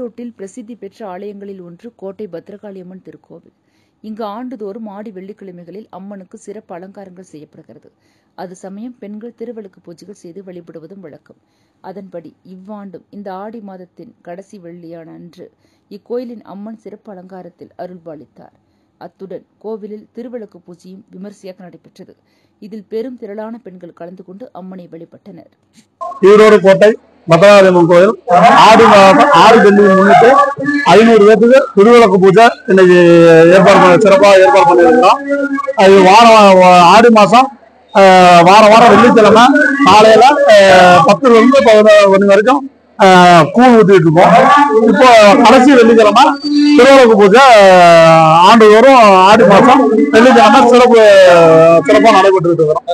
ஈரோட்டில் பிரசித்தி பெற்ற ஆலயங்களில் ஒன்று கோட்டை பத்ரகாளியம்மன் திருக்கோவில். இங்கு ஆண்டுதோறும் ஆடி வெள்ளிக்கிழமைகளில் அம்மனுக்கு சிறப்பு அலங்காரங்கள் செய்யப்படுகிறது. அது சமயம் பெண்கள் திருவிளக்கு பூஜைகள் செய்து வழிபடுவதும் வழக்கம். அதன்படி இவ்வாண்டும் இந்த ஆடி மாதத்தின் கடைசி வெள்ளியான அன்று இக்கோயிலின் அம்மன் சிறப்பு அலங்காரத்தில் அருள்பாலித்தார். அத்துடன் கோவிலில் திருவிளக்கு பூஜையும் விமரிசையாக நடைபெற்றது. இதில் பெரும் திரளான பெண்கள் கலந்து கொண்டு அம்மனை வழிபட்டனர். ஈரோடு கோட்டை பத்ரகாளியம்மன் கோயில் ஆடி மாதம் ஆடி வெள்ளியை முன்னிட்டு 500 பேருக்கு திருவிளக்கு பூஜை இன்னைக்கு சிறப்பாக ஏற்பாடு பண்ணியிருக்கிறோம். அது ஆடி மாதம் வாரம் வெள்ளிக்கிழமை காலையில 10 to 11 மணி வரைக்கும் கூழ் ஊற்றிட்டு இருக்கோம். இப்போ கடைசி வெள்ளிக்கிழமை திருவிளக்கு பூஜை ஆண்டுதோறும் ஆடி மாதம் வெள்ளிக்கிழமை சிறப்பாக நடைபெற்று இருக்கிறோம்.